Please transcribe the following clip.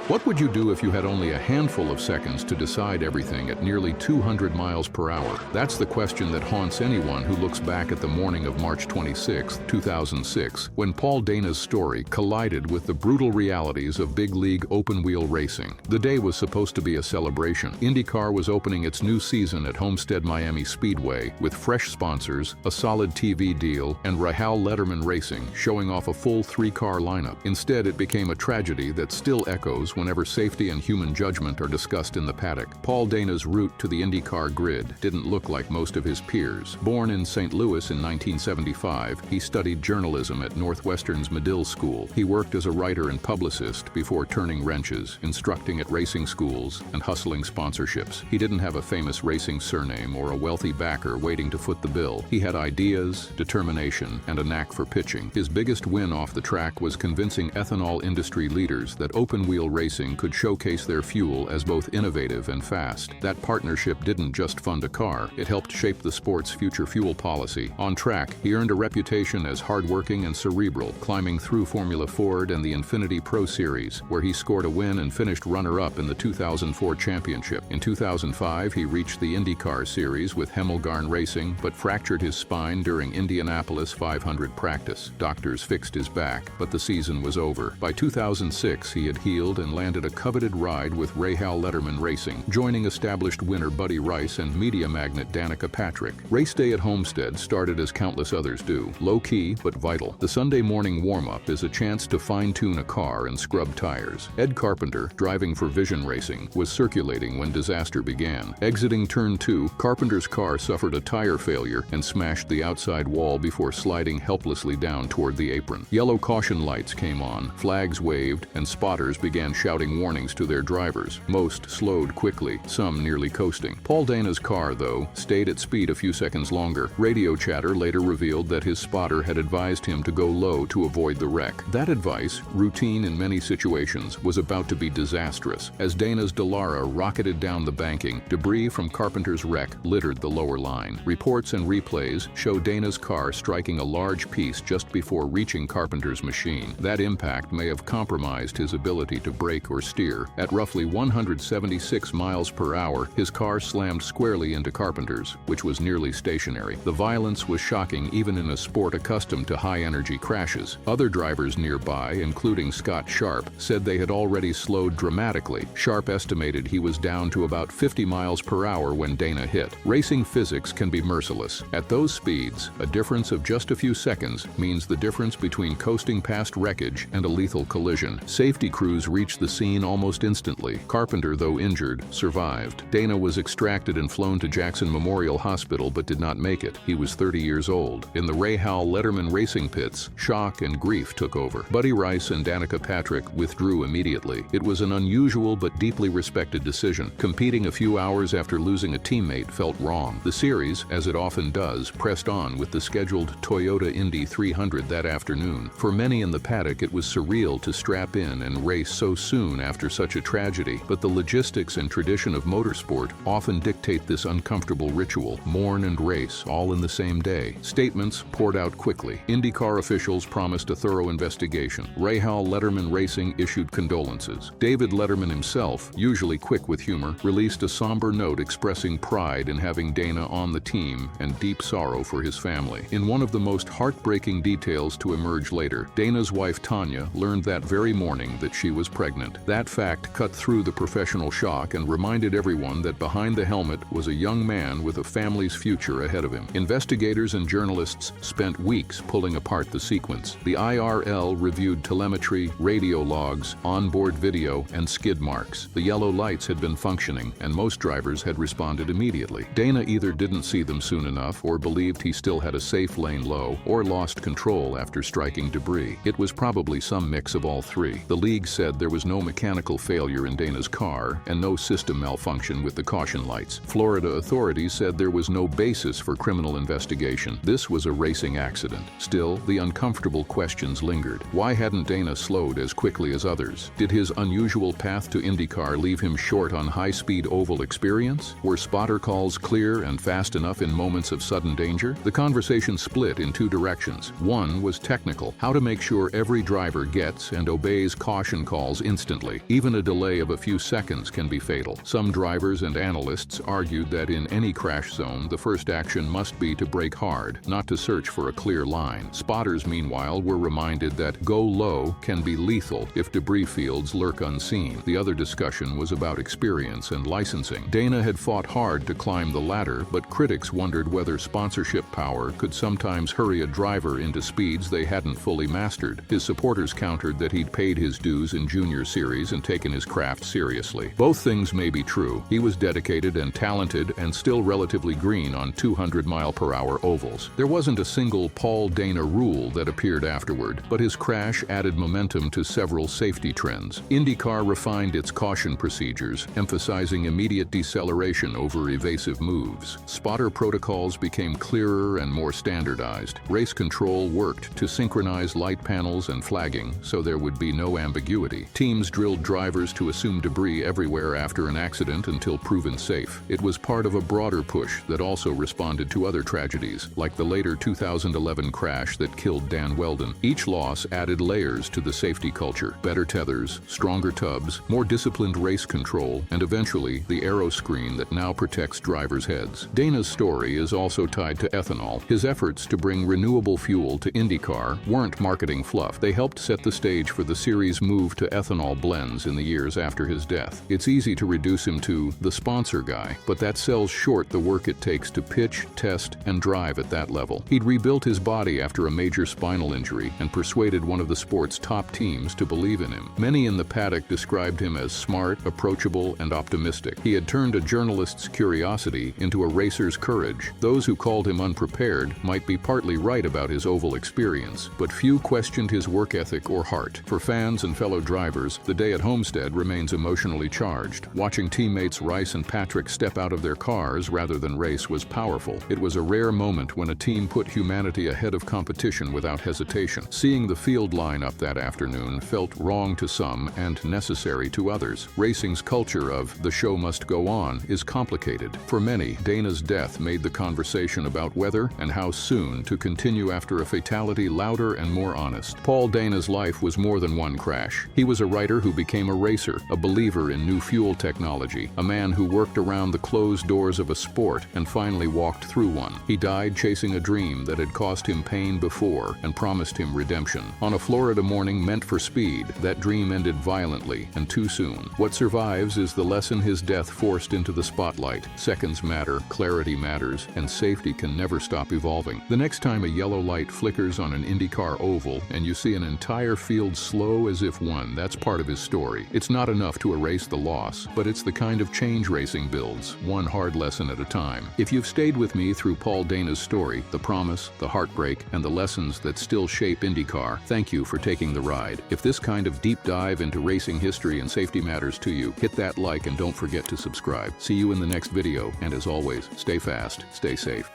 What would you do if you had only a handful of seconds to decide everything at nearly 200 miles per hour? That's the question that haunts anyone who looks back at the morning of March 26, 2006, when Paul Dana's story collided with the brutal realities of big league open-wheel racing. The day was supposed to be a celebration. IndyCar was opening its new season at Homestead-Miami Speedway with fresh sponsors, a solid TV deal, and Rahal Letterman Racing showing off a full three-car lineup. Instead, it became a tragedy that still echoes whenever safety and human judgment are discussed in the paddock. Paul Dana's route to the IndyCar grid didn't look like most of his peers. Born in St. Louis in 1975, he studied journalism at Northwestern's Medill School. He worked as a writer and publicist before turning wrenches, instructing at racing schools, and hustling sponsorships. He didn't have a famous racing surname or a wealthy backer waiting to foot the bill. He had ideas, determination, and a knack for pitching. His biggest win off the track was convincing ethanol industry leaders that open-wheel racing could showcase their fuel as both innovative and fast. That partnership didn't just fund a car, it helped shape the sport's future fuel policy. On track, he earned a reputation as hardworking and cerebral, climbing through Formula Ford and the Infiniti Pro Series, where he scored a win and finished runner-up in the 2004 championship. In 2005, he reached the IndyCar Series with Hemmelgarn Racing, but fractured his spine during Indianapolis 500 practice. Doctors fixed his back, but the season was over. By 2006, he had healed and landed a coveted ride with Rahal Letterman Racing, joining established winner Buddy Rice and media magnate Danica Patrick. Race day at Homestead started as countless others do, low-key but vital. The Sunday morning warm-up is a chance to fine-tune a car and scrub tires. Ed Carpenter, driving for Vision Racing, was circulating when disaster began. Exiting turn 2, Carpenter's car suffered a tire failure and smashed the outside wall before sliding helplessly down toward the apron. Yellow caution lights came on, flags waved, and spotters began shouting warnings to their drivers. Most slowed quickly, some nearly coasting. Paul Dana's car, though, stayed at speed a few seconds longer. Radio chatter later revealed that his spotter had advised him to go low to avoid the wreck. That advice, routine in many situations, was about to be disastrous. As Dana's Dallara rocketed down the banking, debris from Carpenter's wreck littered the lower line. Reports and replays show Dana's car striking a large piece just before reaching Carpenter's machine. That impact may have compromised his ability to brake or steer. At roughly 176 miles per hour, his car slammed squarely into Carpenter's, which was nearly stationary. The violence was shocking even in a sport accustomed to high-energy crashes. Other drivers nearby, including Scott Sharp, said they had already slowed dramatically. Sharp estimated he was down to about 50 miles per hour when Dana hit. Racing physics can be merciless. At those speeds, a difference of just a few seconds means the difference between coasting past wreckage and a lethal collision. Safety crews reached the scene almost instantly. Carpenter, though injured, survived. Dana was extracted and flown to Jackson Memorial Hospital but did not make it. He was 30 years old. In the Rahal Letterman Racing pits, shock and grief took over. Buddy Rice and Danica Patrick withdrew immediately. It was an unusual but deeply respected decision. Competing a few hours after losing a teammate felt wrong. The series, as it often does, pressed on with the scheduled Toyota Indy 300 that afternoon. For many in the paddock, it was surreal to strap in and race so soon after such a tragedy, but the logistics and tradition of motorsport often dictate this uncomfortable ritual: mourn and race, all in the same day. Statements poured out quickly. IndyCar officials promised a thorough investigation. Rahal Letterman Racing issued condolences. David Letterman himself, usually quick with humor, released a somber note expressing pride in having Dana on the team and deep sorrow for his family. In one of the most heartbreaking details to emerge later, Dana's wife Tanya learned that very morning that she was pregnant. That fact cut through the professional shock and reminded everyone that behind the helmet was a young man with a family's future ahead of him. Investigators and journalists spent weeks pulling apart the sequence. The IRL reviewed telemetry, radio logs, onboard video, and skid marks. The yellow lights had been functioning, and most drivers had responded immediately. Dana either didn't see them soon enough, or believed he still had a safe lane low, or lost control after striking debris. It was probably some mix of all three. The league said there was no mechanical failure in Dana's car and no system malfunction with the caution lights. Florida authorities said there was no basis for criminal investigation. This was a racing accident. Still, the uncomfortable questions lingered. Why hadn't Dana slowed as quickly as others? Did his unusual path to IndyCar leave him short on high-speed oval experience? Were spotter calls clear and fast enough in moments of sudden danger? The conversation split in two directions. One was technical: how to make sure every driver gets and obeys caution calls instantly. Even a delay of a few seconds can be fatal. Some drivers and analysts argued that in any crash zone, the first action must be to brake hard, not to search for a clear line. Spotters, meanwhile, were reminded that go low can be lethal if debris fields lurk unseen. The other discussion was about experience and licensing. Dana had fought hard to climb the ladder, but critics wondered whether sponsorship power could sometimes hurry a driver into speeds they hadn't fully mastered. His supporters countered that he'd paid his dues in junior series and taken his craft seriously. Both things may be true. He was dedicated and talented and still relatively green on 200-mile-per-hour ovals. There wasn't a single Paul Dana rule that appeared afterward, but his crash added momentum to several safety trends. IndyCar refined its caution procedures, emphasizing immediate deceleration over evasive moves. Spotter protocols became clearer and more standardized. Race control worked to synchronize light panels and flagging, so there would be no ambiguity. Teams drilled drivers to assume debris everywhere after an accident until proven safe. It was part of a broader push that also responded to other tragedies, like the later 2011 crash that killed Dan Weldon. Each loss added layers to the safety culture: better tethers, stronger tubs, more disciplined race control, and eventually the aero screen that now protects drivers' heads. Dana's story is also tied to ethanol. His efforts to bring renewable fuel to IndyCar weren't marketing fluff. They helped set the stage for the series' move to ethanol blends in the years after his death. It's easy to reduce him to the sponsor guy, but that sells short the work it takes to pitch, test, and drive at that level. He'd rebuilt his body after a major spinal injury and persuaded one of the sport's top teams to believe in him. Many in the paddock described him as smart, approachable, and optimistic. He had turned a journalist's curiosity into a racer's courage. Those who called him unprepared might be partly right about his oval experience, but few questioned his work ethic or heart. For fans and fellow drivers, the day at Homestead remains emotionally charged. Watching teammates Rice and Patrick step out of their cars rather than race was powerful. It was a rare moment when a team put humanity ahead of competition without hesitation. Seeing the field line up that afternoon felt wrong to some and necessary to others. Racing's culture of "the show must go on" is complicated. For many, Dana's death made the conversation about whether and how soon to continue after a fatality louder and more honest. Paul Dana's life was more than one crash. He was a writer who became a racer, a believer in new fuel technology, a man who worked around the closed doors of a sport and finally walked through one. He died chasing a dream that had cost him pain before and promised him redemption. On a Florida morning meant for speed, that dream ended violently and too soon. What survives is the lesson his death forced into the spotlight. Seconds matter, clarity matters, and safety can never stop evolving. The next time a yellow light flickers on an IndyCar oval and you see an entire field slow as if one, that's part of his story. It's not enough to erase the loss, but it's the kind of change racing builds, one hard lesson at a time. If you've stayed with me through Paul Dana's story, the promise, the heartbreak, and the lessons that still shape IndyCar, thank you for taking the ride. If this kind of deep dive into racing history and safety matters to you, hit that like and don't forget to subscribe. See you in the next video, and as always, stay fast, stay safe.